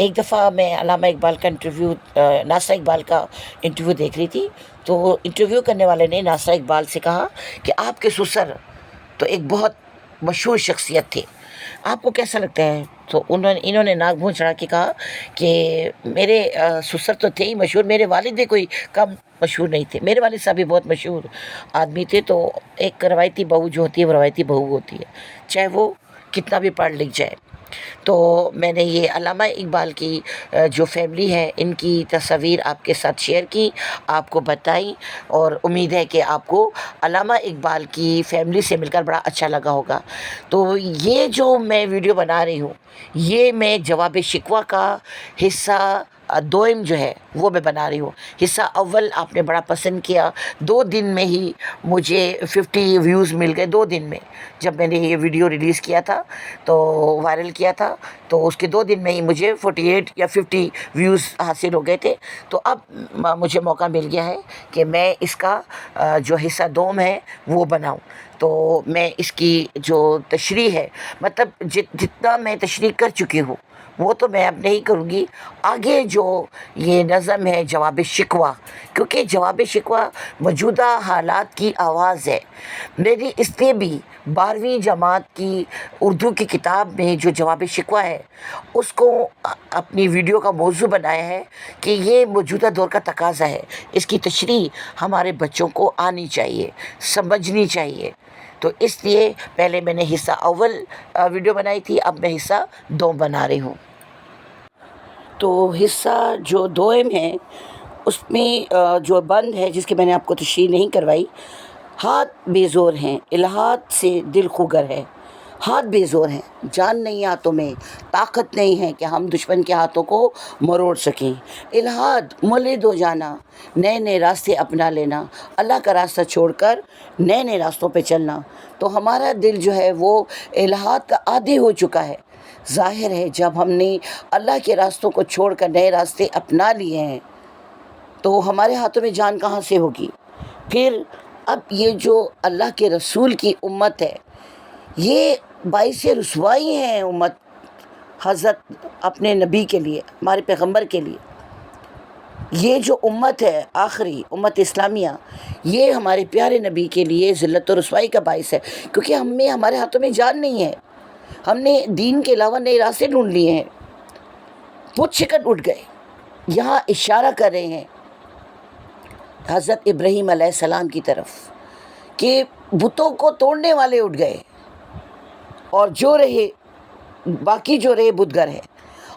ایک دفعہ میں علامہ اقبال کا انٹرویو، ناصرہ اقبال کا انٹرویو دیکھ رہی تھی، تو انٹرویو کرنے والے نے ناصرہ اقبال سے کہا کہ آپ کے سسر تو ایک بہت مشہور شخصیت تھے، آپ کو کیسا لگتا ہے؟ تو انہوں نے ناک منہ چڑھا کے کہا کہ میرے سسر تو تھے ہی مشہور، میرے والد بھی کوئی کم مشہور نہیں تھے، میرے والد صاحب بھی بہت مشہور آدمی تھے۔ تو ایک روایتی بہو جو ہوتی ہے وہ روایتی بہو ہوتی ہے، چاہے وہ کتنا بھی پڑھ لکھ جائے۔ تو میں نے یہ علامہ اقبال کی جو فیملی ہے ان کی تصاویر آپ کے ساتھ شیئر کی، آپ کو بتائی، اور امید ہے کہ آپ کو علامہ اقبال کی فیملی سے مل کر بڑا اچھا لگا ہوگا۔ تو یہ جو میں ویڈیو بنا رہی ہوں، یہ میں جواب شکوہ کا حصہ دوئم جو ہے وہ میں بنا رہی ہوں۔ حصہ اول آپ نے بڑا پسند کیا، 2 دن میں ہی مجھے 50 ویوز مل گئے، 2 دن میں جب میں نے یہ ویڈیو ریلیز کیا تھا تو وائرل کیا تھا، تو اس کے 2 دن میں ہی مجھے 48 یا 50 ویوز حاصل ہو گئے تھے۔ تو اب مجھے موقع مل گیا ہے کہ میں اس کا جو حصہ دوم ہے وہ بناؤں۔ تو میں اس کی جو تشریح ہے، مطلب جتنا میں تشریح کر چکی ہوں وہ تو میں اب نہیں کروں گی، آگے جو یہ نظم ہے جواب شکوہ، کیونکہ جواب شکوہ موجودہ حالات کی آواز ہے۔ میری اس لیے بھی 12ویں جماعت کی اردو کی کتاب میں جو جواب شکوہ ہے اس کو اپنی ویڈیو کا موضوع بنایا ہے کہ یہ موجودہ دور کا تقاضا ہے، اس کی تشریح ہمارے بچوں کو آنی چاہیے، سمجھنی چاہیے۔ تو اس لیے پہلے میں نے حصہ اول ویڈیو بنائی تھی، اب میں حصہ دوم بنا رہی ہوں۔ تو حصہ جو دوئم ہے اس میں جو بند ہے جس کی میں نے آپ کو تشریح نہیں کروائی، ہاتھ بے زور ہیں الہات سے دل خوگر ہے، ہاتھ بے زور ہیں، جان نہیں ہاتھوں میں، طاقت نہیں ہے کہ ہم دشمن کے ہاتھوں کو مروڑ سکیں، الہاد ملد ہو جانا، نئے نئے راستے اپنا لینا، اللہ کا راستہ چھوڑ کر نئے نئے راستوں پہ چلنا۔ تو ہمارا دل جو ہے وہ الہاد کا عادی ہو چکا ہے۔ ظاہر ہے جب ہم نے اللہ کے راستوں کو چھوڑ کر نئے راستے اپنا لیے ہیں تو ہمارے ہاتھوں میں جان کہاں سے ہوگی؟ پھر اب یہ جو اللہ کے رسول کی امت ہے، یہ باعث رسوائی ہے امت حضرت اپنے نبی کے لیے، ہمارے پیغمبر کے لیے۔ یہ جو امت ہے آخری امت اسلامیہ، یہ ہمارے پیارے نبی کے لیے ذلت و رسوائی کا باعث ہے، کیونکہ ہمارے ہاتھوں میں جان نہیں ہے، ہم نے دین کے علاوہ نئے راستے ڈھونڈ لیے ہیں، بت شکن اٹھ گئے۔ یہاں اشارہ کر رہے ہیں حضرت ابراہیم علیہ السلام کی طرف کہ بتوں کو توڑنے والے اٹھ گئے، اور باقی جو رہے بتگر ہے،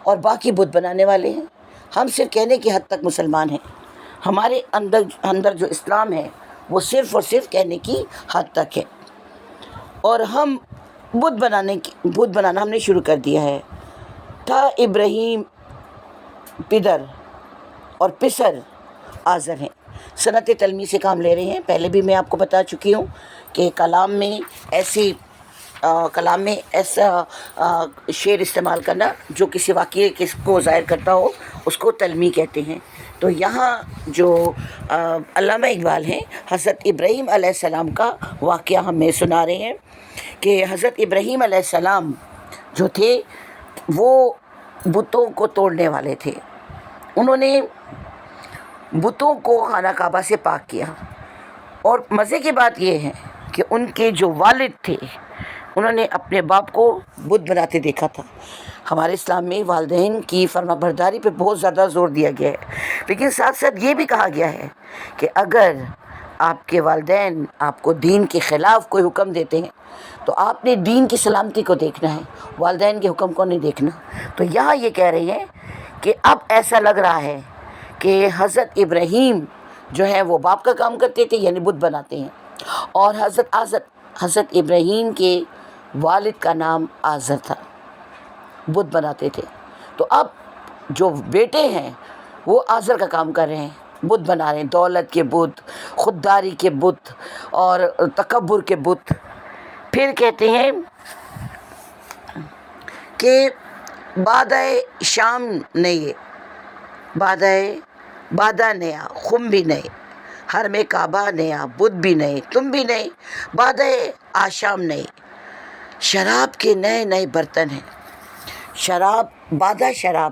اور باقی بت بنانے والے ہیں۔ ہم صرف کہنے کی حد تک مسلمان ہیں، ہمارے اندر جو اسلام ہے وہ صرف اور صرف کہنے کی حد تک ہے، اور ہم بت بنانا ہم نے شروع کر دیا ہے۔ تھا ابراہیم پدر اور پسر آزر ہیں، صنعت تلمیذ سے کام لے رہے ہیں۔ پہلے بھی میں آپ کو بتا چکی ہوں کہ کلام میں ایسا شعر استعمال کرنا جو کسی واقعے کو ظاہر کرتا ہو اس کو تلمیح کہتے ہیں۔ تو یہاں جو علامہ اقبال ہیں حضرت ابراہیم علیہ السلام کا واقعہ ہمیں سنا رہے ہیں کہ حضرت ابراہیم علیہ السلام جو تھے وہ بتوں کو توڑنے والے تھے، انہوں نے بتوں کو خانہ کعبہ سے پاک کیا۔ اور مزے کی بات یہ ہے کہ ان کے جو والد تھے انہوں نے اپنے باپ کو بت بناتے دیکھا تھا۔ ہمارے اسلام میں والدین کی فرما برداری پہ بہت زیادہ زور دیا گیا ہے، لیکن ساتھ ساتھ یہ بھی کہا گیا ہے کہ اگر آپ کے والدین آپ کو دین کے خلاف کوئی حکم دیتے ہیں تو آپ نے دین کی سلامتی کو دیکھنا ہے، والدین کے حکم کو نہیں دیکھنا۔ تو یہاں یہ کہہ رہے ہیں کہ اب ایسا لگ رہا ہے کہ حضرت ابراہیم جو ہے وہ باپ کا کام کرتے تھے، یعنی بت بناتے ہیں، اور حضرت ابراہیم کے والد کا نام آزر تھا، بت بناتے تھے۔ تو اب جو بیٹے ہیں وہ آزر کا کام کر رہے ہیں، بت بنا رہے ہیں، دولت کے بت، خودداری کے بت اور تکبر کے بت۔ پھر کہتے ہیں کہ بادہ شام نئے، بادہ نیا، خم بھی نئے، ہر میں کعبہ نیا، بت بھی نئے، تم بھی نئے، بادہ آشام نئے، شراب کے نئے نئے برتن ہیں۔ شراب، بادہ شراب،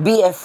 BF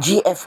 GF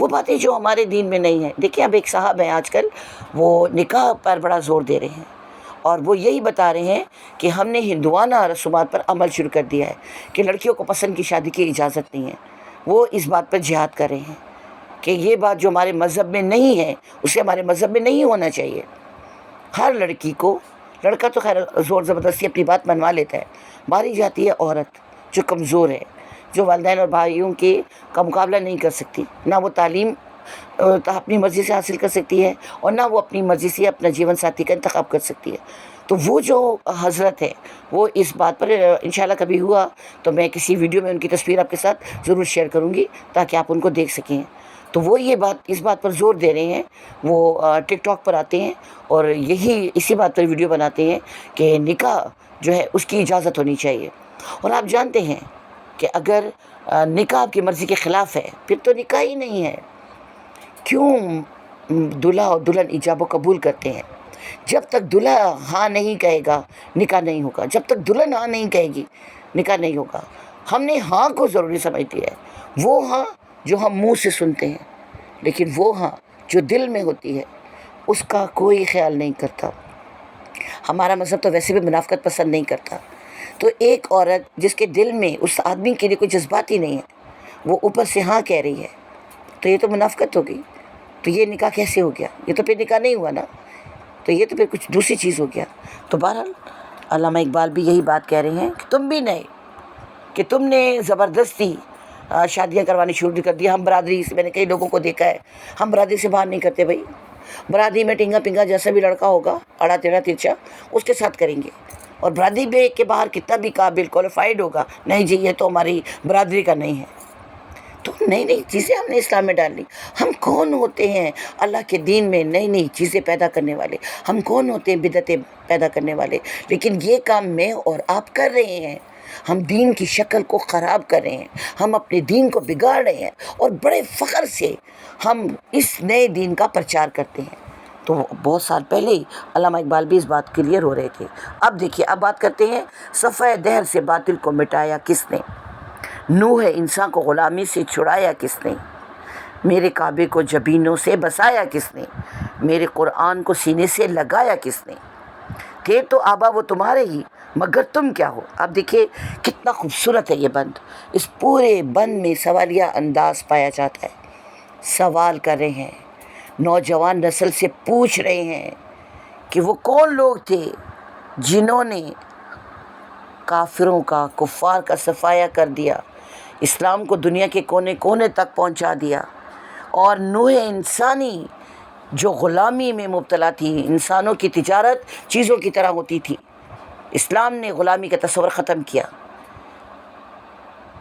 وہ باتیں جو ہمارے دین میں نہیں ہیں. دیکھیں اب ایک صاحب ہیں آج کل وہ نکاح پر بڑا زور دے رہے ہیں اور وہ یہی بتا رہے ہیں کہ ہم نے ہندوانہ رسومات پر عمل شروع کر دیا ہے کہ لڑکیوں کو پسند کی شادی کی اجازت نہیں ہے. وہ اس بات پر جہاد کر رہے ہیں کہ یہ بات جو ہمارے مذہب میں نہیں ہے اسے ہمارے مذہب میں نہیں ہونا چاہیے. ہر لڑکی کو، لڑکا تو خیر زور زبردستی اپنی بات منوا لیتا ہے، ماری جاتی ہے عورت جو کمزور ہے، جو والدین اور بھائیوں کے کا مقابلہ نہیں کر سکتی، نہ وہ تعلیم اپنی مرضی سے حاصل کر سکتی ہے اور نہ وہ اپنی مرضی سے اپنا جیون ساتھی کا انتخاب کر سکتی ہے. تو وہ جو حضرت ہے وہ اس بات پر انشاءاللہ کبھی ہوا تو میں کسی ویڈیو میں ان کی تصویر آپ کے ساتھ ضرور شیئر کروں گی تاکہ آپ ان کو دیکھ سکیں. تو وہ یہ بات اس بات پر زور دے رہے ہیں، وہ ٹک ٹاک پر آتے ہیں اور اسی بات پر ویڈیو بناتے ہیں کہ نکاح جو ہے اس کی اجازت ہونی چاہیے. اور آپ جانتے ہیں کہ اگر نکاح آپ کی مرضی کے خلاف ہے پھر تو نکاح ہی نہیں ہے. کیوں دلہا اور دلہن ایجاب و قبول کرتے ہیں؟ جب تک دلہا ہاں نہیں کہے گا نکاح نہیں ہوگا، جب تک دلہن ہاں نہیں کہے گی نکاح نہیں ہوگا. ہم نے ہاں کو ضروری سمجھ دیا ہے، وہ ہاں جو ہم منہ سے سنتے ہیں، لیکن وہ ہاں جو دل میں ہوتی ہے اس کا کوئی خیال نہیں کرتا. ہمارا مذہب تو ویسے بھی منافقت پسند نہیں کرتا. تو ایک عورت جس کے دل میں اس آدمی کے لیے کوئی جذبات ہی نہیں ہے وہ اوپر سے ہاں کہہ رہی ہے تو یہ تو منافقت ہو گئی. تو یہ نکاح کیسے ہو گیا؟ یہ تو پھر نکاح نہیں ہوا نا، تو یہ تو پھر کچھ دوسری چیز ہو گیا. تو بہرحال علامہ اقبال بھی یہی بات کہہ رہے ہیں کہ تم بھی نہیں، کہ تم نے زبردستی شادیاں کروانی شروع کر دی. ہم برادری سے، میں نے کئی لوگوں کو دیکھا ہے، ہم برادری سے باہر نہیں کرتے بھائی. برادری میں ٹنگا پنگا جیسا بھی لڑکا ہوگا اڑا تیرا ترچا اس کے ساتھ کریں گے. اور برادری میں کے باہر کتنا بھی قابل کوالیفائڈ ہوگا، نہیں جی یہ تو ہماری برادری کا نہیں ہے. تو نئی نئی چیزیں ہم نے اسلام میں ڈال لی. ہم کون ہوتے ہیں اللہ کے دین میں نئی نئی چیزیں پیدا کرنے والے؟ ہم کون ہوتے ہیں بدعتیں پیدا کرنے والے؟ لیکن یہ کام میں اور آپ کر رہے ہیں. ہم دین کی شکل کو خراب کر رہے ہیں، ہم اپنے دین کو بگاڑ رہے ہیں اور بڑے فخر سے ہم اس نئے دین کا پرچار کرتے ہیں. تو بہت سال پہلے ہی علامہ اقبال بھی اس بات کے لیے رو رہے تھے. اب دیکھیے، اب بات کرتے ہیں صفحہ دہر سے باطل کو مٹایا کس نے، نوح انسان کو غلامی سے چھڑایا کس نے، میرے کعبے کو جبینوں سے بسایا کس نے، میرے قرآن کو سینے سے لگایا کس نے، تھے تو آبا وہ تمہارے ہی مگر تم کیا ہو. اب دیکھیے کتنا خوبصورت ہے یہ بند. اس پورے بند میں سوالیہ انداز پایا جاتا ہے. سوال کر رہے ہیں، نوجوان نسل سے پوچھ رہے ہیں کہ وہ کون لوگ تھے جنہوں نے کافروں کا، کفار کا صفایا کر دیا، اسلام کو دنیا کے کونے کونے تک پہنچا دیا. اور نوح انسانی جو غلامی میں مبتلا تھی، انسانوں کی تجارت چیزوں کی طرح ہوتی تھی، اسلام نے غلامی کا تصور ختم کیا.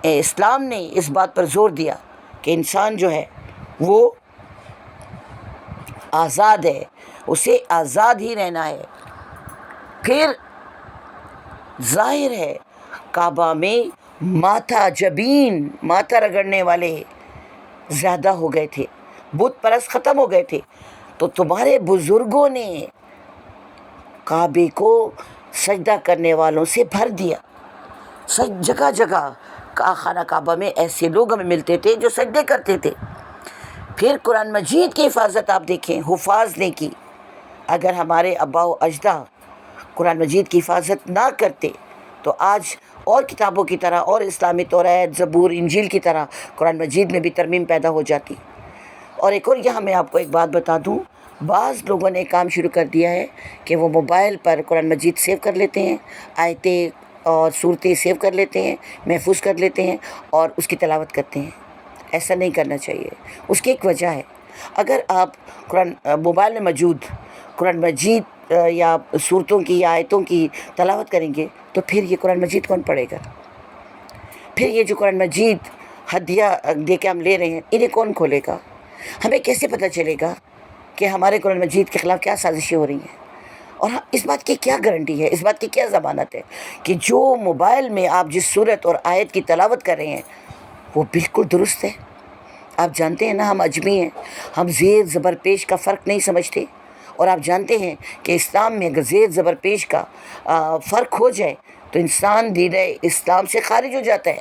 اسلام نے اس بات پر زور دیا کہ انسان جو ہے وہ آزاد ہے، اسے آزاد ہی رہنا ہے. پھر ظاہر ہے کعبہ میں ماتھا رگڑنے والے زیادہ ہو گئے تھے، بت پرست ختم ہو گئے تھے. تو تمہارے بزرگوں نے کعبے کو سجدہ کرنے والوں سے بھر دیا. جگہ جگہ خانہ کعبہ میں ایسے لوگ ہمیں ملتے تھے جو سجدے کرتے تھے. پھر قرآن مجید کی حفاظت آپ دیکھیں حفاظ نے کی. اگر ہمارے آباء و اجداد قرآن مجید کی حفاظت نہ کرتے تو آج اور کتابوں کی طرح اور اسلامی توریت، زبور، انجیل کی طرح قرآن مجید میں بھی ترمیم پیدا ہو جاتی. اور ایک اور یہاں میں آپ کو ایک بات بتا دوں، بعض لوگوں نے کام شروع کر دیا ہے کہ وہ موبائل پر قرآن مجید سیو کر لیتے ہیں، آیتیں اور صورتیں سیو کر لیتے ہیں، محفوظ کر لیتے ہیں اور اس کی تلاوت کرتے ہیں. ایسا نہیں کرنا چاہیے. اس کی ایک وجہ ہے. اگر آپ موبائل میں موجود قرآن مجید یا صورتوں کی یا آیتوں کی تلاوت کریں گے تو پھر یہ قرآن مجید کون پڑھے گا؟ پھر یہ جو قرآن مجید ہدیہ دے کے ہم لے رہے ہیں انہیں کون کھولے گا؟ ہمیں کیسے پتہ چلے گا کہ ہمارے قرآن مجید کے خلاف کیا سازشیں ہو رہی ہیں؟ اور اس بات کی کیا گارنٹی ہے، اس بات کی کیا ضمانت ہے کہ جو موبائل میں آپ جس صورت اور آیت کی تلاوت کر رہے ہیں وہ بالکل درست ہے؟ آپ جانتے ہیں نا ہم اجمی ہیں، ہم زیر زبر پیش کا فرق نہیں سمجھتے. اور آپ جانتے ہیں کہ اسلام میں اگر زیر زبر پیش کا فرق ہو جائے تو انسان دین اسلام سے خارج ہو جاتا ہے،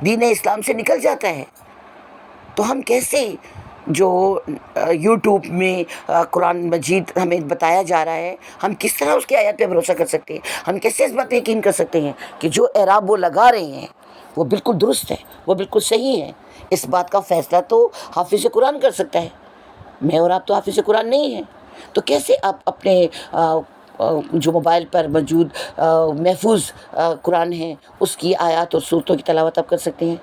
دین اسلام سے نکل جاتا ہے. تو ہم کیسے جو یوٹیوب میں قرآن مجید ہمیں بتایا جا رہا ہے، ہم کس طرح اس کی آیات پہ بھروسہ کر سکتے ہیں؟ ہم کیسے اس بات پہ یقین کر سکتے ہیں کہ جو اعراب وہ لگا رہے ہیں وہ بالکل درست ہے، وہ بالکل صحیح ہے؟ اس بات کا فیصلہ تو حافظ قرآن کر سکتا ہے، میں اور آپ تو حافظ قرآن نہیں ہیں، تو کیسے آپ اپنے جو موبائل پر موجود محفوظ قرآن ہیں اس کی آیات اور صورتوں کی تلاوت آپ کر سکتے ہیں؟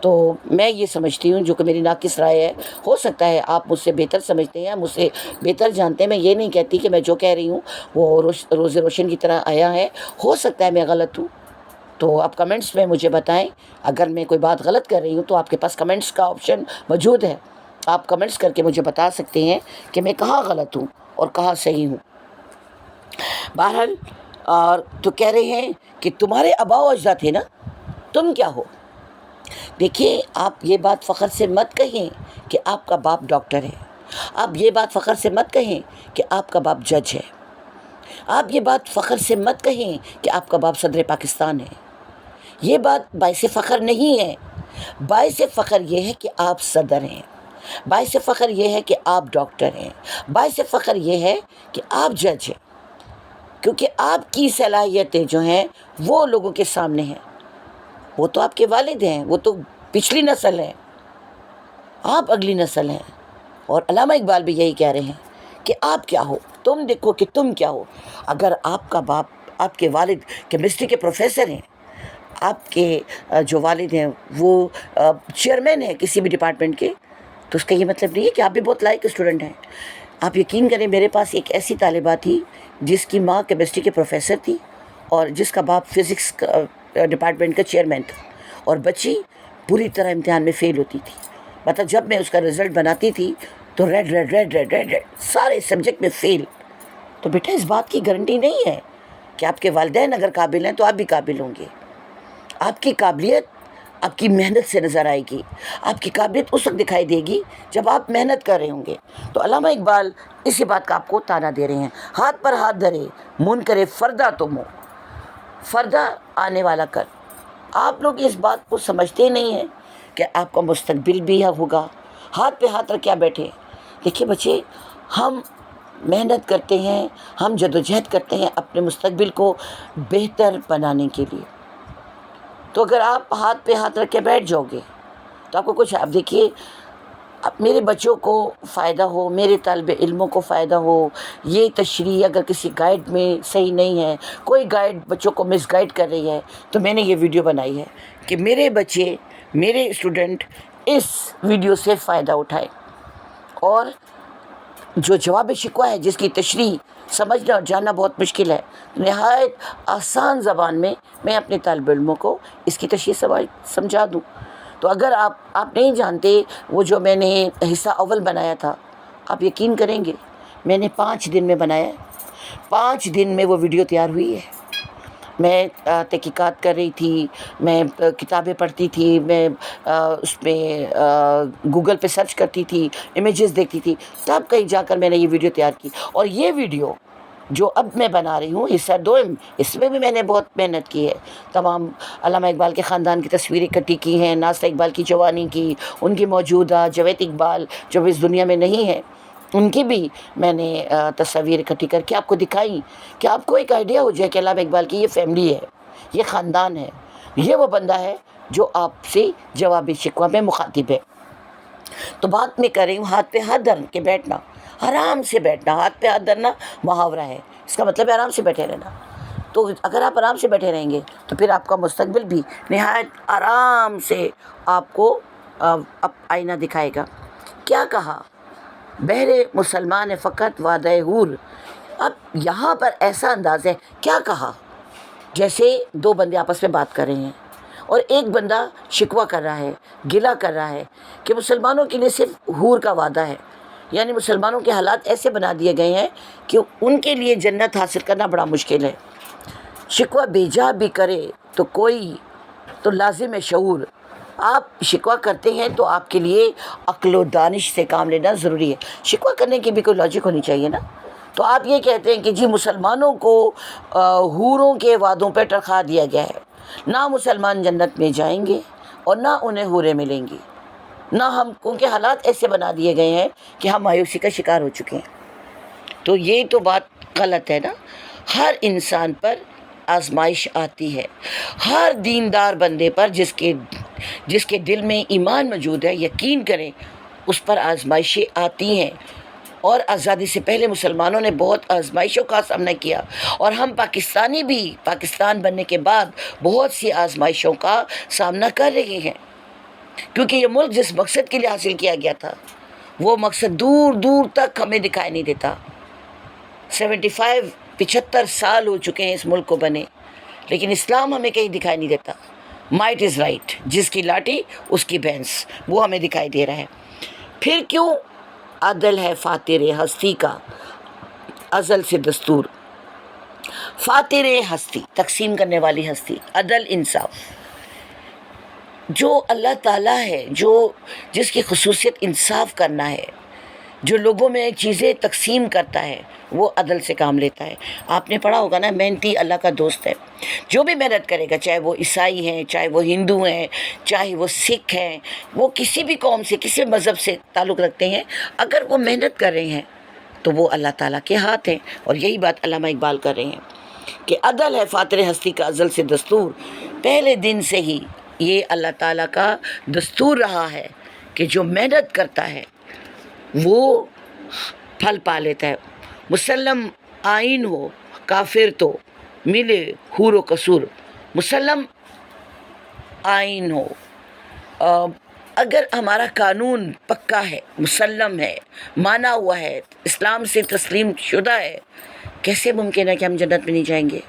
تو میں یہ سمجھتی ہوں، جو کہ میری ناقص رائے ہے، ہو سکتا ہے آپ مجھ سے بہتر سمجھتے ہیں، مجھ سے بہتر جانتے ہیں، میں یہ نہیں کہتی کہ میں جو کہہ رہی ہوں وہ روز روشن کی طرح آیا ہے، ہو سکتا ہے میں غلط ہوں، تو آپ کمنٹس میں مجھے بتائیں، اگر میں کوئی بات غلط کر رہی ہوں تو آپ کے پاس کمنٹس کا آپشن موجود ہے، آپ کمنٹس کر کے مجھے بتا سکتے ہیں کہ میں کہاں غلط ہوں اور کہاں صحیح ہوں۔ بہرحال اور تو کہہ رہے ہیں کہ تمہارے آباء و اجداد تھے نا، تم کیا ہو؟ دیکھیے، آپ یہ بات فخر سے مت کہیں کہ آپ کا باپ ڈاکٹر ہے، آپ یہ بات فخر سے مت کہیں کہ آپ کا باپ جج ہے، آپ یہ بات فخر سے مت کہیں کہ آپ کا باپ صدر پاکستان ہے، یہ بات باعث فخر نہیں ہے۔ باعث فخر یہ ہے کہ آپ صدر ہیں، باعث فخر یہ ہے کہ آپ ڈاکٹر ہیں، باعث فخر یہ ہے کہ آپ جج ہیں، کیونکہ آپ کی صلاحیتیں جو ہیں وہ لوگوں کے سامنے ہیں۔ وہ تو آپ کے والد ہیں، وہ تو پچھلی نسل ہے، آپ اگلی نسل ہیں، اور علامہ اقبال بھی یہی کہہ رہے ہیں کہ آپ کیا ہو، تم دیکھو کہ تم کیا ہو۔ اگر آپ کا باپ، آپ کے والد کیمسٹری کے پروفیسر ہیں، آپ کے جو والد ہیں وہ چیئرمین ہیں کسی بھی ڈپارٹمنٹ کے، تو اس کا یہ مطلب نہیں ہے کہ آپ بھی بہت لائق اسٹوڈنٹ ہیں۔ آپ یقین کریں، میرے پاس ایک ایسی طالبہ تھی جس کی ماں کیمسٹری کے پروفیسر تھی اور جس کا باپ فزکس ڈپارٹمنٹ کا چیئرمین تھا، اور بچی پوری طرح امتحان میں فیل ہوتی تھی، مطلب جب میں اس کا رزلٹ بناتی تھی تو red red red red red red سارے سبجیکٹ میں فیل۔ تو بیٹا اس بات کی گارنٹی نہیں ہے کہ آپ کے والدین اگر قابل ہیں تو آپ بھی قابل ہوں گے۔ آپ کی قابلیت آپ کی محنت سے نظر آئے گی، آپ کی قابلیت اس وقت دکھائی دے گی جب آپ محنت کر رہے ہوں گے۔ تو علامہ اقبال اسی بات کا آپ کو تانا دے رہے ہیں، ہاتھ پر ہاتھ دھرے منکر فردا تم ہو، فردا آنے والا کر۔ آپ لوگ اس بات کو سمجھتے نہیں ہیں کہ آپ کا مستقبل بھی ہوگا، ہاتھ پہ ہاتھ رکھ کے آپ بیٹھے۔ دیکھیے بچے، ہم محنت کرتے ہیں، ہم جدوجہد کرتے ہیں اپنے مستقبل کو بہتر بنانے کے لیے، تو اگر آپ ہاتھ پہ ہاتھ رکھ کے بیٹھ جاؤ گے تو آپ کو کچھ، آپ دیکھیے، اب میرے بچوں کو فائدہ ہو، میرے طالب علموں کو فائدہ ہو، یہ تشریح اگر کسی گائیڈ میں صحیح نہیں ہے، کوئی گائیڈ بچوں کو مس گائیڈ کر رہی ہے، تو میں نے یہ ویڈیو بنائی ہے کہ میرے بچے، میرے اسٹوڈنٹ اس ویڈیو سے فائدہ اٹھائے، اور جو جواب شکوہ ہے جس کی تشریح سمجھنا اور جاننا بہت مشکل ہے، نہایت آسان زبان میں میں اپنے طالب علموں کو اس کی تشریح سمجھا دوں۔ تو اگر آپ نہیں جانتے، وہ جو میں نے حصہ اول بنایا تھا، آپ یقین کریں گے میں نے 5 دن میں بنایا ہے، 5 دن میں وہ ویڈیو تیار ہوئی ہے۔ میں تحقیقات کر رہی تھی، میں کتابیں پڑھتی تھی، میں اس میں گوگل پہ سرچ کرتی تھی، امیجز دیکھتی تھی، تب کہیں جا کر میں نے یہ ویڈیو تیار کی۔ اور یہ ویڈیو جو اب میں بنا رہی ہوں، حصہ دوم، اس میں بھی میں نے بہت محنت کی ہے، تمام علامہ اقبال کے خاندان کی تصویریں کٹی کی ہیں، ناصر اقبال کی جوانی کی، ان کی موجودہ، جاوید اقبال جو اس دنیا میں نہیں ہے ان کی بھی میں نے تصاویر اکٹھی کر کے آپ کو دکھائی، کہ آپ کو ایک آئیڈیا ہو جائے کہ علامہ اقبال کی یہ فیملی ہے، یہ خاندان ہے، یہ وہ بندہ ہے جو آپ سے جواب شکوہ میں مخاطب ہے۔ تو بات میں کر رہی ہوں ہاتھ پہ ہاتھ دھر کے بیٹھنا، آرام سے بیٹھنا۔ ہاتھ پہ ہاتھ دھرنا محاورہ ہے، اس کا مطلب ہے آرام سے بیٹھے رہنا۔ تو اگر آپ آرام سے بیٹھے رہیں گے تو پھر آپ کا مستقبل بھی نہایت آرام سے آپ کو آئینہ دکھائے گا۔ کیا کہا؟ بہر مسلمان فقط وعدہ حور۔ اب یہاں پر ایسا انداز ہے، کیا کہا، جیسے دو بندے آپس میں بات کر رہے ہیں اور ایک بندہ شکوہ کر رہا ہے، گلہ کر رہا ہے کہ مسلمانوں کے لیے صرف حور کا وعدہ ہے، یعنی مسلمانوں کے حالات ایسے بنا دیے گئے ہیں کہ ان کے لیے جنت حاصل کرنا بڑا مشکل ہے۔ شکوہ بیجا بھی کرے تو کوئی تو لازم ہے شعور۔ آپ شکوہ کرتے ہیں تو آپ کے لیے عقل و دانش سے کام لینا ضروری ہے۔ شکوہ کرنے کی بھی کوئی لاجک ہونی چاہیے نا۔ تو آپ یہ کہتے ہیں کہ جی مسلمانوں کو حوروں کے وعدوں پہ ٹرکا دیا گیا ہے، نہ مسلمان جنت میں جائیں گے اور نہ انہیں حوریں ملیں گی۔ نہ ہم کو کے حالات ایسے بنا دیے گئے ہیں کہ ہم مایوسی کا شکار ہو چکے ہیں۔ تو یہ تو بات غلط ہے نا۔ ہر انسان پر آزمائش آتی ہے، ہر دیندار بندے پر جس کے دل میں ایمان موجود ہے، یقین کریں اس پر آزمائشیں آتی ہیں۔ اور آزادی سے پہلے مسلمانوں نے بہت آزمائشوں کا سامنا کیا، اور ہم پاکستانی بھی پاکستان بننے کے بعد بہت سی آزمائشوں کا سامنا کر رہے ہیں، کیونکہ یہ ملک جس مقصد کے لیے حاصل کیا گیا تھا وہ مقصد دور دور تک ہمیں دکھائی نہیں دیتا۔ 75 سال ہو چکے ہیں اس ملک کو بنے، لیکن اسلام ہمیں کہیں دکھائی نہیں دیتا۔ مائٹ از رائٹ، جس کی لاٹھی اس کی بھینس، وہ ہمیں دکھائی دے رہا ہے۔ پھر کیوں؟ عدل ہے فاتر ہستی کا ازل سے دستور۔ فاتر ہستی، تقسیم کرنے والی ہستی، عدل انصاف، جو اللہ تعالیٰ ہے، جس کی خصوصیت انصاف کرنا ہے، جو لوگوں میں چیزیں تقسیم کرتا ہے، وہ عدل سے کام لیتا ہے۔ آپ نے پڑھا ہوگا نا، محنتی اللہ کا دوست ہے۔ جو بھی محنت کرے گا، چاہے وہ عیسائی ہیں، چاہے وہ ہندو ہیں، چاہے وہ سکھ ہیں، وہ کسی بھی قوم سے، کسی مذہب سے تعلق رکھتے ہیں، اگر وہ محنت کر رہے ہیں تو وہ اللہ تعالیٰ کے ہاتھ ہیں۔ اور یہی بات علامہ اقبال کر رہے ہیں کہ عدل ہے فاتر ہستی کا ازل سے دستور۔ پہلے دن سے ہی یہ اللہ تعالیٰ کا دستور رہا ہے کہ جو محنت کرتا ہے وہ پھل پا لیتا ہے۔ مسلم آئین ہو کافر تو ملے حور و قصور۔ مسلم آئین ہو، اگر ہمارا قانون پکا ہے، مسلم ہے، مانا ہوا ہے، اسلام سے تسلیم شدہ ہے، کیسے ممکن ہے کہ ہم جنت میں نہیں جائیں گے؟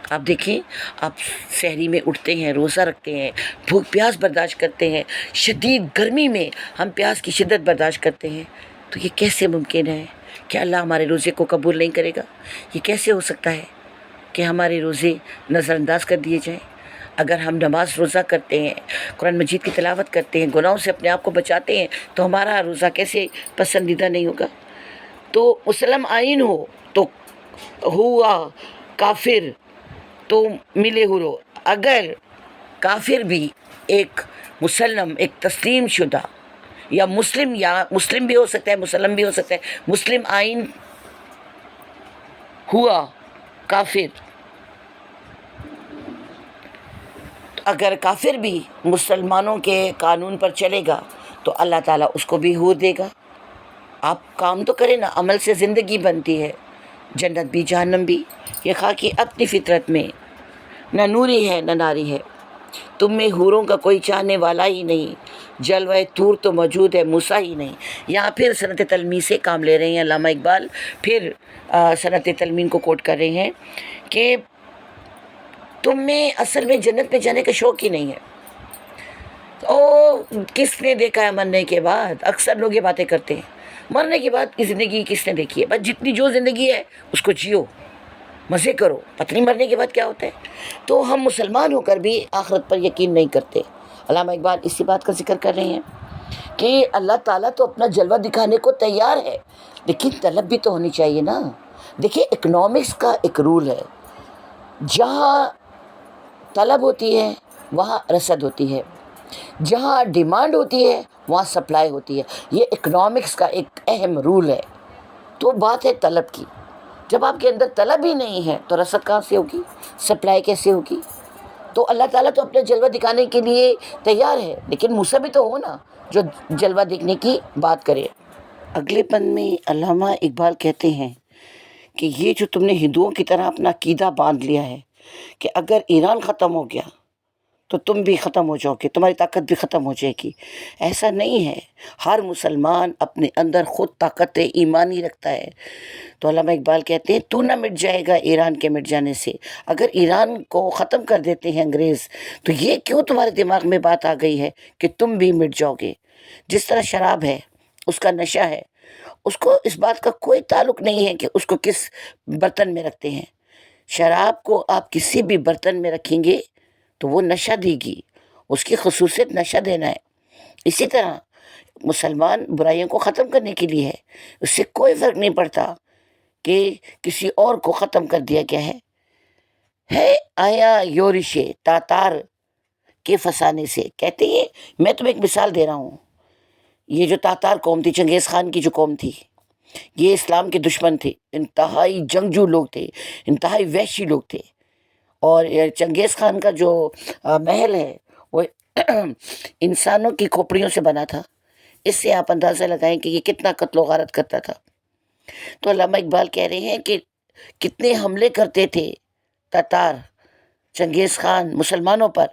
آپ دیکھیں، آپ سحری میں اٹھتے ہیں، روزہ رکھتے ہیں، بھوک پیاس برداشت کرتے ہیں، شدید گرمی میں ہم پیاس کی شدت برداشت کرتے ہیں، تو یہ کیسے ممکن ہے کہ اللہ ہمارے روزے کو قبول نہیں کرے گا؟ یہ کیسے ہو سکتا ہے کہ ہمارے روزے نظر انداز کر دیے جائیں؟ اگر ہم نماز روزہ کرتے ہیں، قرآن مجید کی تلاوت کرتے ہیں، گناہوں سے اپنے آپ کو بچاتے ہیں، تو ہمارا روزہ کیسے پسندیدہ نہیں ہوگا؟ تو مسلم آئین ہو تو ہوا کافر تو ملے ہو، اگر کافر بھی ایک مسلم، ایک تسلیم شدہ یا مسلم بھی ہو سکتا ہے، مسلم بھی ہو سکتا ہے، مسلم آئین ہوا کافر، اگر کافر بھی مسلمانوں کے قانون پر چلے گا تو اللہ تعالیٰ اس کو بھی حور دے گا۔ آپ کام تو کریں نا، عمل سے زندگی بنتی ہے، جنت بھی جہنم بھی۔ یہ خاکی اپنی فطرت میں نہ نوری ہے نہ ناری ہے، تم میں حوروں کا کوئی چاہنے والا ہی نہیں، جلوہ طور تو موجود ہے موسیٰ ہی نہیں۔ یہاں پھر صنعت تلمین سے کام لے رہے ہیں علامہ اقبال، پھر صنعت تلمین کو کوٹ کر رہے ہیں کہ تم میں اصل میں جنت میں جانے کا شوق ہی نہیں ہے۔ کس نے دیکھا ہے مرنے کے بعد؟ اکثر لوگ یہ باتیں کرتے ہیں، مرنے کے بعد کی زندگی کس نے دیکھی ہے؟ بس جتنی جو زندگی ہے اس کو جیو، مزے کرو، پتہ نہیں مرنے کے بعد کیا ہوتا ہے۔ تو ہم مسلمان ہو کر بھی آخرت پر یقین نہیں کرتے۔ علامہ اقبال اسی بات کا ذکر کر رہے ہیں کہ اللہ تعالیٰ تو اپنا جلوہ دکھانے کو تیار ہے، لیکن طلب بھی تو ہونی چاہیے نا۔ دیکھیں، اکنامکس کا ایک رول ہے، جہاں طلب ہوتی ہے وہاں رسد ہوتی ہے، جہاں ڈیمانڈ ہوتی ہے وہاں سپلائی ہوتی ہے۔ یہ اکنامکس کا ایک اہم رول ہے۔ تو بات ہے طلب کی، جب آپ کے اندر طلب ہی نہیں ہے تو رسد کہاں سے ہوگی، سپلائی کیسے ہوگی؟ تو اللہ تعالیٰ تو اپنا جلوہ دکھانے کے لیے تیار ہے، لیکن موسیٰ بھی تو ہو نا جو جلوہ دیکھنے کی بات کرے۔ اگلے بند میں علامہ اقبال کہتے ہیں کہ یہ جو تم نے ہندوؤں کی طرح اپنا عقیدہ باندھ لیا ہے کہ اگر ایران ختم ہو گیا تو تم بھی ختم ہو جاؤ گے، تمہاری طاقت بھی ختم ہو جائے گی، ایسا نہیں ہے۔ ہر مسلمان اپنے اندر خود طاقت ایمانی رکھتا ہے۔ تو علامہ اقبال کہتے ہیں تو نہ مٹ جائے گا ایران کے مٹ جانے سے۔ اگر ایران کو ختم کر دیتے ہیں انگریز تو یہ کیوں تمہارے دماغ میں بات آ گئی ہے کہ تم بھی مٹ جاؤ گے؟ جس طرح شراب ہے، اس کا نشہ ہے، اس کو اس بات کا کوئی تعلق نہیں ہے کہ اس کو کس برتن میں رکھتے ہیں۔ شراب کو آپ کسی بھی برتن میں رکھیں گے تو وہ نشہ دے گی، اس کی خصوصیت نشہ دینا ہے۔ اسی طرح مسلمان برائیوں کو ختم کرنے کے لیے ہے، اس سے کوئی فرق نہیں پڑتا کہ کسی اور کو ختم کر دیا گیا ہے آیا یورش تاتار کے فسانے سے۔ کہتے ہیں، میں تمہیں ایک مثال دے رہا ہوں یہ جو تاتار قوم تھی، چنگیز خان کی جو قوم تھی، یہ اسلام کے دشمن تھے، انتہائی جنگجو لوگ تھے، انتہائی وحشی لوگ تھے. اور یہ چنگیز خان کا جو محل ہے وہ انسانوں کی کھوپڑیوں سے بنا تھا. اس سے آپ اندازہ لگائیں کہ یہ کتنا قتل و غارت کرتا تھا. تو علامہ اقبال کہہ رہے ہیں کہ کتنے حملے کرتے تھے تاتار، چنگیز خان مسلمانوں پر.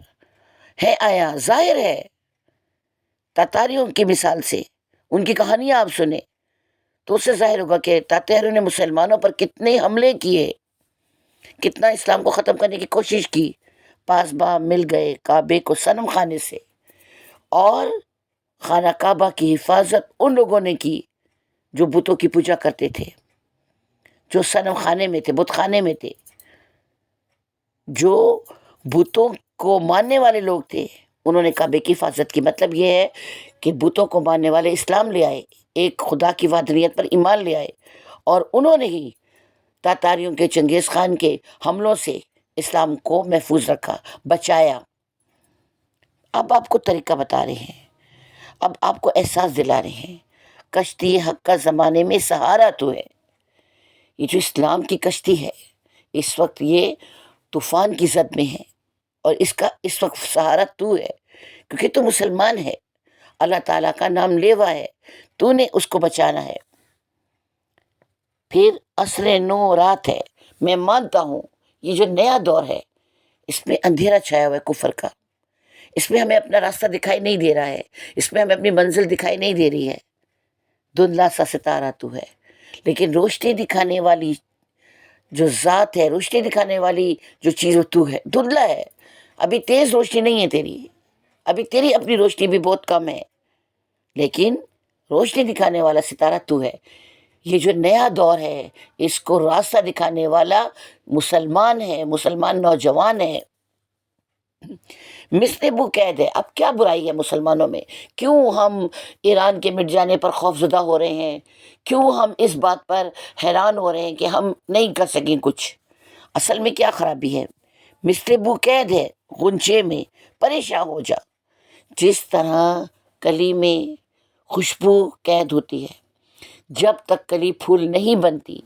ہے آیا ظاہر ہے تاتاریوں کی مثال سے، ان کی کہانیاں آپ سنیں تو اس سے ظاہر ہوگا کہ تاتاریوں نے مسلمانوں پر کتنے حملے کیے، کتنا اسلام کو ختم کرنے کی کوشش کی. پاسباں مل گئے کعبے کو صنم خانے سے، اور خانہ کعبہ کی حفاظت ان لوگوں نے کی جو بتوں کی پوجا کرتے تھے، جو صنم خانے میں تھے، بت خانے میں تھے، جو بتوں کو ماننے والے لوگ تھے. انہوں نے کعبے کی حفاظت کی. مطلب یہ ہے کہ بتوں کو ماننے والے اسلام لے آئے، ایک خدا کی وحدانیت پر ایمان لے آئے، اور انہوں نے ہی تاتاریوں کے، چنگیز خان کے حملوں سے اسلام کو محفوظ رکھا، بچایا. اب آپ کو طریقہ بتا رہے ہیں، اب آپ کو احساس دلا رہے ہیں. کشتی حق کا زمانے میں سہارا تو ہے. یہ جو اسلام کی کشتی ہے اس وقت یہ طوفان کی زد میں ہے، اور اس کا اس وقت سہارا تو ہے، کیونکہ تو مسلمان ہے، اللہ تعالیٰ کا نام لیوا ہے، تو نے اس کو بچانا ہے. پھر عصر نو رات ہے. میں مانتا ہوں یہ جو نیا دور ہے اس میں اندھیرا چھایا ہوا ہے کفر کا، اس میں ہمیں اپنا راستہ دکھائی نہیں دے رہا ہے، اس میں ہمیں اپنی منزل دکھائی نہیں دے رہی ہے. دھندلا سا ستارہ تو ہے، لیکن روشنی دکھانے والی جو ذات ہے، روشنی دکھانے والی جو چیز وہ تو ہے. دھندلا ہے، ابھی تیز روشنی نہیں ہے تیری، ابھی تیری اپنی روشنی بھی بہت کم ہے، لیکن روشنی دکھانے والا ستارہ تو ہے. یہ جو نیا دور ہے اس کو راستہ دکھانے والا مسلمان ہے، مسلمان نوجوان ہے. مثل بو قید ہے. اب کیا برائی ہے مسلمانوں میں؟ کیوں ہم ایران کے مٹ جانے پر خوف زدہ ہو رہے ہیں؟ کیوں ہم اس بات پر حیران ہو رہے ہیں کہ ہم نہیں کر سکیں کچھ؟ اصل میں کیا خرابی ہے؟ مثل بو قید ہے غنچے میں پریشان ہو جا. جس طرح کلی میں خوشبو قید ہوتی ہے، جب تک کلی پھول نہیں بنتی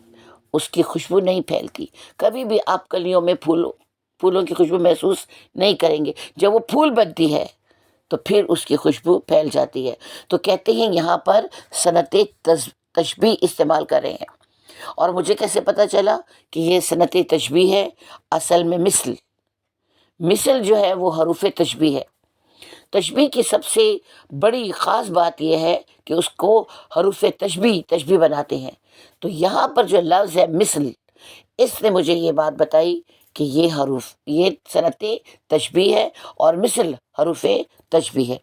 اس کی خوشبو نہیں پھیلتی. کبھی بھی آپ کلیوں میں پھولوں کی خوشبو محسوس نہیں کریں گے. جب وہ پھول بنتی ہے تو پھر اس کی خوشبو پھیل جاتی ہے. تو کہتے ہیں یہاں پر صنعت تشبیہ استعمال کر رہے ہیں. اور مجھے کیسے پتہ چلا کہ یہ صنعت تشبیہ ہے؟ اصل میں مثل جو ہے وہ حروف تشبیہ ہے. تشبیہ کی سب سے بڑی خاص بات یہ ہے کہ اس کو حروف تشبیہ بناتے ہیں. تو یہاں پر جو لفظ ہے مثل، اس نے مجھے یہ بات بتائی کہ یہ صنعت تشبیہ ہے اور مثل حروف تشبیہ ہے.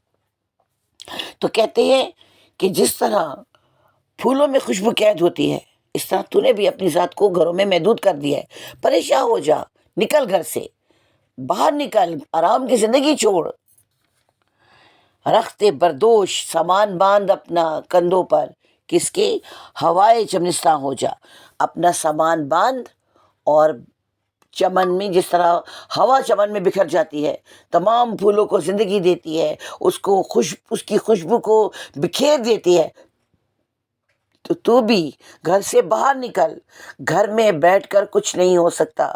تو کہتے ہیں کہ جس طرح پھولوں میں خوشبو قید ہوتی ہے اس طرح تو نے بھی اپنی ذات کو گھروں میں محدود کر دیا ہے. پریشان ہو جا، نکل گھر سے باہر، نکل، آرام کی زندگی چھوڑ. رخت بردوش سامان باندھ اپنا کندھوں پر، کس کے؟ ہوائے چمنستاں ہو جا. اپنا سامان باندھ، اور چمن میں جس طرح ہوا چمن میں بکھر جاتی ہے، تمام پھولوں کو زندگی دیتی ہے، اس کی خوشبو کو بکھیر دیتی ہے، تو بھی گھر سے باہر نکل. گھر میں بیٹھ کر کچھ نہیں ہو سکتا.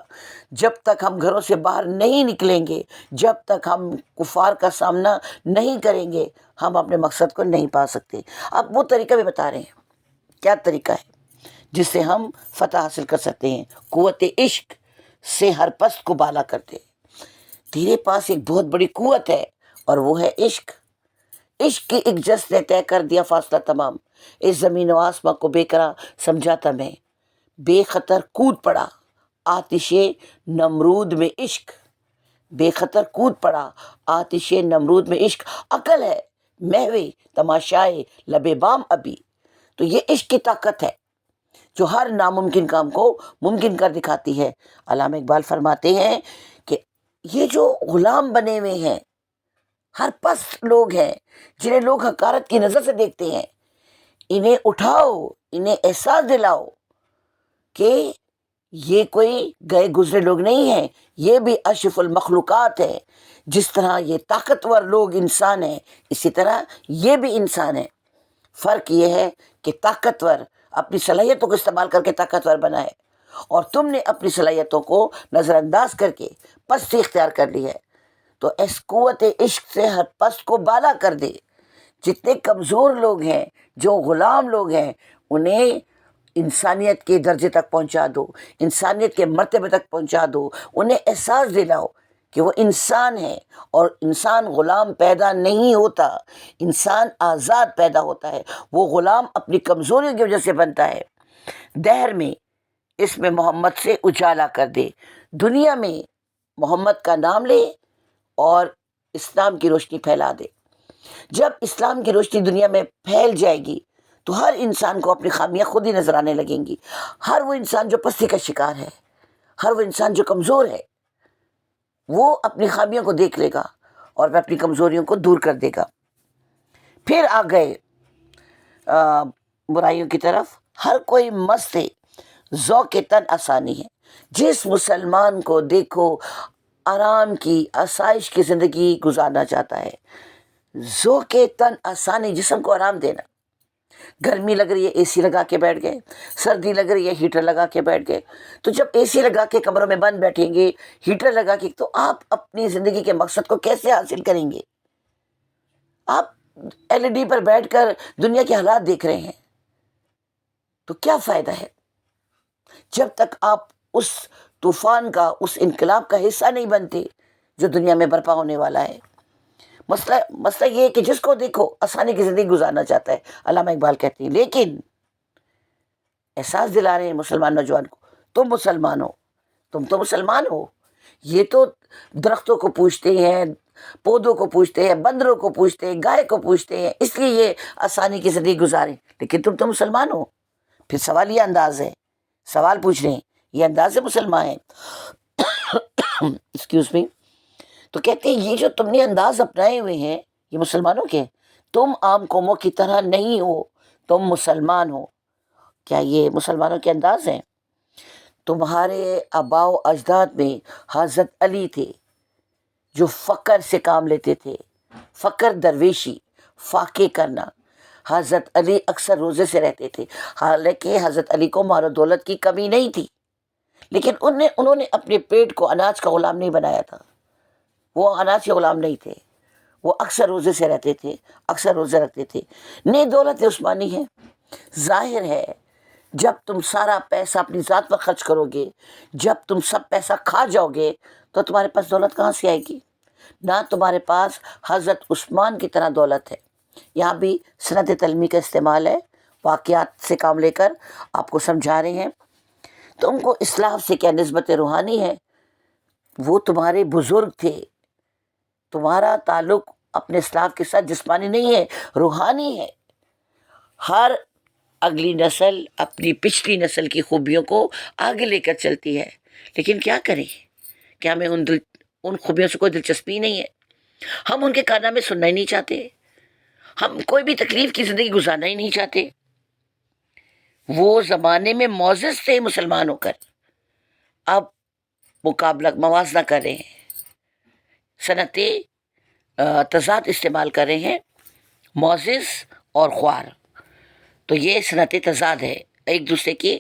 جب تک ہم گھروں سے باہر نہیں نکلیں گے، جب تک ہم کفار کا سامنا نہیں کریں گے، ہم اپنے مقصد کو نہیں پا سکتے. اب وہ طریقہ بھی بتا رہے ہیں. کیا طریقہ ہے جس سے ہم فتح حاصل کر سکتے ہیں؟ قوت عشق سے ہر پست کو بالا کرتے. تیرے پاس ایک بہت بڑی قوت ہے اور وہ ہے عشق. عشق کی ایک جس نے طے کر دیا فاصلہ تمام. اس زمین و آسماں کو بے قرار سمجھاتا میں، بے خطر کود پڑا آتش نمرود میں عشق. بے خطر کود پڑا آتش نمرود میں عشق. عقل ہے محوِ تماشائے لب بام ابھی. تو یہ عشق کی طاقت ہے جو ہر ناممکن کام کو ممکن کر دکھاتی ہے. علامہ اقبال فرماتے ہیں کہ یہ جو غلام بنے ہوئے ہیں، ہر پست لوگ ہیں جنہیں لوگ حقارت کی نظر سے دیکھتے ہیں، انہیں اٹھاؤ، انہیں احساس دلاؤ کہ یہ کوئی گئے گزرے لوگ نہیں ہیں، یہ بھی اشرف المخلوقات ہے. جس طرح یہ طاقتور لوگ انسان ہیں اسی طرح یہ بھی انسان ہیں. فرق یہ ہے کہ طاقتور اپنی صلاحیتوں کو استعمال کر کے طاقتور بنا ہے، اور تم نے اپنی صلاحیتوں کو نظر انداز کر کے پستی اختیار کر لی ہے۔ تو اس قوت عشق سے ہر پست کو بالا کر دے۔ جتنے کمزور لوگ ہیں، جو غلام لوگ ہیں، انہیں انسانیت کے درجے تک پہنچا دو، انسانیت کے مرتبے تک پہنچا دو، انہیں احساس دلاؤ کہ وہ انسان ہے، اور انسان غلام پیدا نہیں ہوتا، انسان آزاد پیدا ہوتا ہے۔ وہ غلام اپنی کمزوریوں کی وجہ سے بنتا ہے۔ دہر میں اس میں محمد سے اجالا کر دے، دنیا میں محمد کا نام لے اور اسلام کی روشنی پھیلا دے۔ جب اسلام کی روشنی دنیا میں پھیل جائے گی تو ہر انسان کو اپنی خامیاں خود ہی نظر آنے لگیں گی۔ ہر وہ انسان جو پستی کا شکار ہے، ہر وہ انسان جو کمزور ہے، وہ اپنی خامیوں کو دیکھ لے گا اور وہ اپنی کمزوریوں کو دور کر دے گا۔ پھر آ گئے برائیوں کی طرف۔ ہر کوئی مست ہے، ذوق تن آسانی ہے۔ جس مسلمان کو دیکھو آرام کی، آسائش کی زندگی گزارنا چاہتا ہے، ذوق تن آسانی، جسم کو آرام دینا۔ گرمی لگ رہی ہے، اے سی لگا کے بیٹھ گئے، سردی لگ رہی ہے، ہیٹر لگا کے بیٹھ گئے۔ تو جب اے سی لگا کے کمروں میں بند بیٹھیں گے، ہیٹر لگا کے، تو آپ اپنی زندگی کے مقصد کو کیسے حاصل کریں گے؟ آپ ایل ای ڈی پر بیٹھ کر دنیا کے حالات دیکھ رہے ہیں، تو کیا فائدہ ہے جب تک آپ اس طوفان کا، اس انقلاب کا حصہ نہیں بنتے جو دنیا میں برپا ہونے والا ہے۔ مسئلہ یہ ہے کہ جس کو دیکھو آسانی کی زندگی گزارنا چاہتا ہے، علامہ اقبال کہتے ہیں، لیکن احساس دلا رہے ہیں مسلمان نوجوان کو، تم مسلمان ہو، تم تو مسلمان ہو۔ یہ تو درختوں کو پوچھتے ہیں، پودوں کو پوچھتے ہیں، بندروں کو پوچھتے ہیں، گائے کو پوچھتے ہیں، اس لیے یہ آسانی کی زندگی گزاریں، لیکن تم تو مسلمان ہو۔ پھر سوال یہ انداز ہے، سوال پوچھ رہے ہیں، یہ انداز ہے مسلمان ہے۔ Excuse me. تو کہتے ہیں یہ جو تم نے انداز اپنائے ہوئے ہیں یہ مسلمانوں کے، تم عام قوموں کی طرح نہیں ہو، تم مسلمان ہو۔ کیا یہ مسلمانوں کے انداز ہیں؟ تمہارے آباء و اجداد میں حضرت علی تھے جو فقر سے کام لیتے تھے، فقر درویشی، فاقے کرنا۔ حضرت علی اکثر روزے سے رہتے تھے، حالانکہ حضرت علی کو مال و دولت کی کمی نہیں تھی، لیکن انہوں نے اپنے پیٹ کو اناج کا غلام نہیں بنایا تھا۔ وہ اناج کے غلام نہیں تھے، وہ اکثر روزے سے رہتے تھے، اکثر روزے رکھتے تھے۔ نئی دولت عثمانی ہے۔ ظاہر ہے جب تم سارا پیسہ اپنی ذات پر خرچ کرو گے، جب تم سب پیسہ کھا جاؤ گے، تو تمہارے پاس دولت کہاں سے آئے گی؟ نہ تمہارے پاس حضرت عثمان کی طرح دولت ہے۔ یہاں بھی سند تلمی کا استعمال ہے، واقعات سے کام لے کر آپ کو سمجھا رہے ہیں۔ تم کو اسلام سے کیا نسبت روحانی ہے؟ وہ تمہارے بزرگ تھے، تمہارا تعلق اپنے اسلاف کے ساتھ جسمانی نہیں ہے، روحانی ہے۔ ہر اگلی نسل اپنی پچھلی نسل کی خوبیوں کو آگے لے کر چلتی ہے، لیکن کیا کریں؟ کیا ہمیں ان خوبیوں سے کوئی دلچسپی نہیں ہے؟ ہم ان کے کارنامے سننا ہی نہیں چاہتے، ہم کوئی بھی تکلیف کی زندگی گزارنا ہی نہیں چاہتے۔ وہ زمانے میں معزز تھے مسلمان ہو کر، اب مقابلہ موازنہ کر رہے ہیں، صنعت تضاد استعمال کر رہے ہیں، معزز اور خوار۔ تو یہ صنعت تضاد ہے، ایک دوسرے کے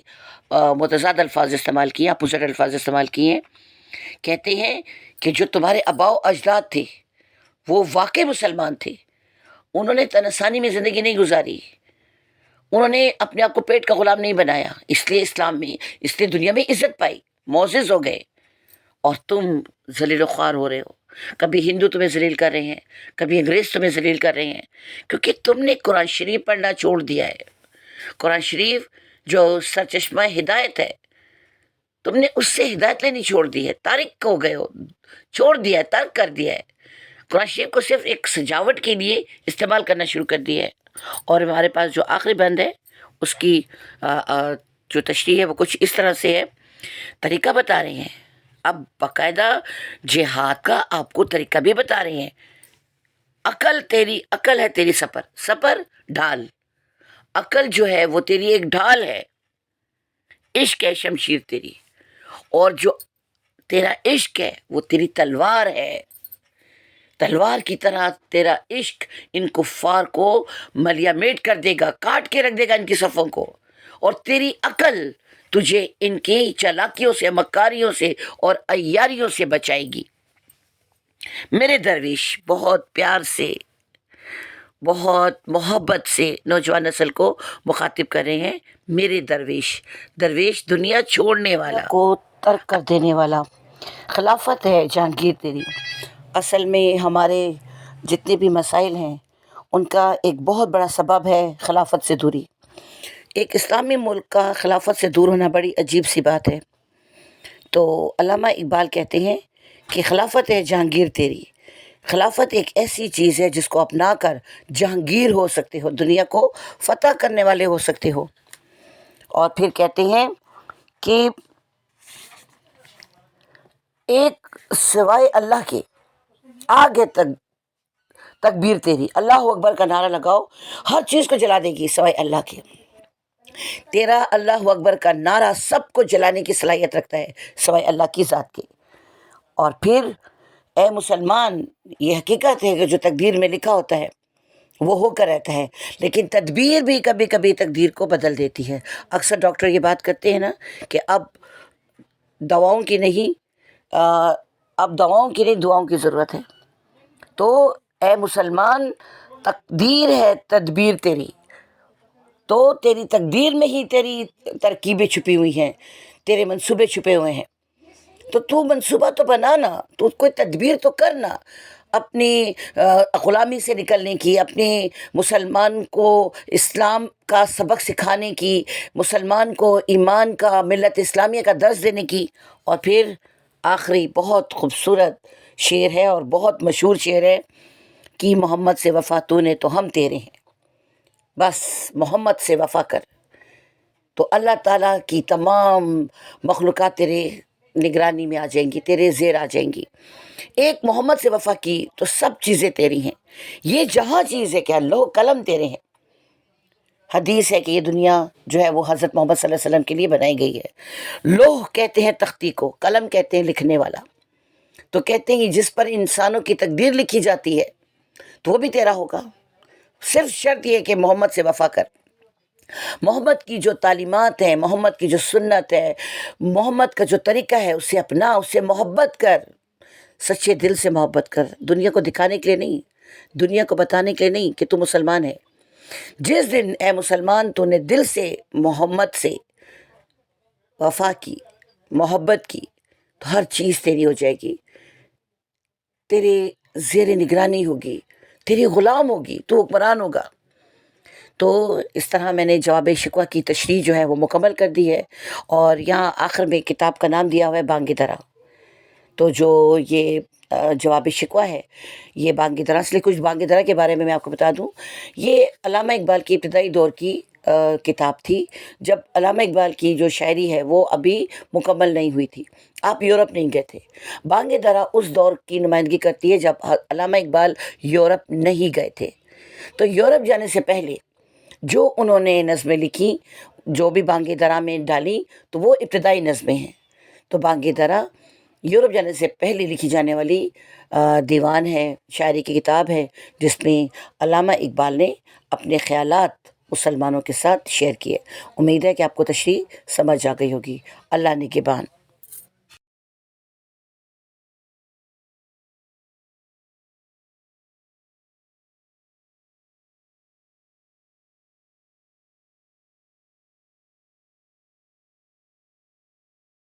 متضاد الفاظ استعمال کیے، اپوزٹ الفاظ استعمال کیے۔ کہتے ہیں کہ جو تمہارے آباء و اجداد تھے وہ واقعی مسلمان تھے، انہوں نے تناسانی میں زندگی نہیں گزاری، انہوں نے اپنے آپ کو پیٹ کا غلام نہیں بنایا، اس لیے اسلام میں، اس لیے دنیا میں عزت پائی، معزز ہو گئے، اور تم ذلیل و خوار ہو رہے ہو۔ کبھی ہندو تمہیں ذلیل کر رہے ہیں، کبھی انگریز تمہیں ذلیل کر رہے ہیں، کیونکہ تم نے قرآن شریف پڑھنا چھوڑ دیا ہے۔ قرآن شریف جو سرچشمہ ہدایت ہے، تم نے اس سے ہدایت لینی چھوڑ دی ہے، تارک ہو گئے ہو، چھوڑ دیا ہے، ترک کر دیا ہے۔ قرآن شریف کو صرف ایک سجاوٹ کے لیے استعمال کرنا شروع کر دیا ہے۔ اور ہمارے پاس جو آخری بند ہے اس کی جو تشریح ہے وہ کچھ اس طرح سے ہے، طریقہ بتا رہے ہیں، اب باقاعدہ جہاد کا آپ کو طریقہ بھی بتا رہے ہیں۔ عقل ہے تیری سپر ڈھال، عقل جو ہے وہ تیری ایک ڈھال ہے، عشق ہے شمشیر تیری، اور جو تیرا عشق ہے وہ تیری تلوار ہے۔ تلوار کی طرح تیرا عشق ان کفار کو ملیا میٹ کر دے گا، کاٹ کے رکھ دے گا ان کی صفوں کو، اور تیری عقل تجھے ان کی چالاکیوں سے، مکاریوں سے اور عیاریوں سے بچائے گی۔ میرے درویش بہت پیار سے، بہت محبت سے نوجوان نسل کو مخاطب کر رہے ہیں۔ میرے درویش، درویش دنیا چھوڑنے والا کو ترک کر دینے والا، خلافت ہے جہانگیر تیری۔ اصل میں ہمارے جتنے بھی مسائل ہیں ان کا ایک بہت بڑا سبب ہے خلافت سے دوری۔ ایک اسلامی ملک کا خلافت سے دور ہونا بڑی عجیب سی بات ہے۔ تو علامہ اقبال کہتے ہیں کہ خلافت ہے جہانگیر تیری، خلافت ایک ایسی چیز ہے جس کو اپنا کر جہانگیر ہو سکتے ہو، دنیا کو فتح کرنے والے ہو سکتے ہو۔ اور پھر کہتے ہیں کہ ایک سوائے اللہ کے آگے تک تکبیر تیری، اللہ اکبر کا نعرہ لگاؤ، ہر چیز کو جلا دے گی سوائے اللہ کے۔ تیرا اللہ اکبر کا نعرہ سب کو جلانے کی صلاحیت رکھتا ہے سوائے اللہ کی ذات کے۔ اور پھر اے مسلمان، یہ حقیقت ہے کہ جو تقدیر میں لکھا ہوتا ہے وہ ہو کر رہتا ہے، لیکن تدبیر بھی کبھی کبھی تقدیر کو بدل دیتی ہے۔ اکثر ڈاکٹر یہ بات کرتے ہیں نا کہ اب دواؤں کی نہیں دعاؤں کی ضرورت ہے۔ تو اے مسلمان، تقدیر ہے تدبیر تیری، تو تیری تقدیر میں ہی تیری ترکیبیں چھپی ہوئی ہیں، تیرے منصوبے چھپے ہوئے ہیں۔ تو تو منصوبہ تو بنانا، تو کوئی تدبیر تو کرنا اپنی غلامی سے نکلنے کی، اپنے مسلمان کو اسلام کا سبق سکھانے کی، مسلمان کو ایمان کا، ملت اسلامیہ کا درس دینے کی۔ اور پھر آخری بہت خوبصورت شعر ہے اور بہت مشہور شعر ہے کہ محمد سے وفا تو نے تو ہم تیرے ہیں، بس محمد سے وفا کر تو اللہ تعالیٰ کی تمام مخلوقات تیرے نگرانی میں آ جائیں گی، تیرے زیر آ جائیں گی۔ ایک محمد سے وفا کی تو سب چیزیں تیری ہیں، یہ جہاں چیز ہے کہ لوح قلم تیرے ہیں۔ حدیث ہے کہ یہ دنیا جو ہے وہ حضرت محمد صلی اللہ علیہ وسلم کے لیے بنائی گئی ہے۔ لوح کہتے ہیں تختی کو، قلم کہتے ہیں لکھنے والا۔ تو کہتے ہیں جس پر انسانوں کی تقدیر لکھی جاتی ہے تو وہ بھی تیرا ہوگا، صرف شرط یہ ہے کہ محمد سے وفا کر۔ محمد کی جو تعلیمات ہیں، محمد کی جو سنت ہے، محمد کا جو طریقہ ہے، اسے اپنا، اسے محبت کر، سچے دل سے محبت کر، دنیا کو دکھانے کے لیے نہیں، دنیا کو بتانے کے لیے نہیں کہ تو مسلمان ہے۔ جس دن اے مسلمان تو نے دل سے محمد سے وفا کی، محبت کی، تو ہر چیز تیری ہو جائے گی، تیرے زیر نگرانی ہوگی، تیری غلام ہوگی، تو حکمران ہوگا۔ تو اس طرح میں نے جواب شکوہ کی تشریح جو ہے وہ مکمل کر دی ہے، اور یہاں آخر میں کتاب کا نام دیا ہوا ہے بانگ درا۔ تو جو یہ جواب شکوہ ہے یہ بانگ درا، اس لیے کچھ بانگ درا کے بارے میں آپ کو بتا دوں۔ یہ علامہ اقبال کی ابتدائی دور کی کتاب تھی، جب علامہ اقبال کی جو شاعری ہے وہ ابھی مکمل نہیں ہوئی تھی، آپ یورپ نہیں گئے تھے۔ بانگ درا اس دور کی نمائندگی کرتی ہے جب علامہ اقبال یورپ نہیں گئے تھے۔ تو یورپ جانے سے پہلے جو انہوں نے نظمیں لکھی، جو بھی بانگ درا میں ڈالی، تو وہ ابتدائی نظمیں ہیں۔ تو بانگ درا یورپ جانے سے پہلے لکھی جانے والی دیوان ہے، شاعری کی کتاب ہے، جس میں علامہ اقبال نے اپنے خیالات مسلمانوں کے ساتھ شیئر کیے۔ امید ہے کہ آپ کو تشریح سمجھ آ گئی ہوگی۔ اللہ نگہبان۔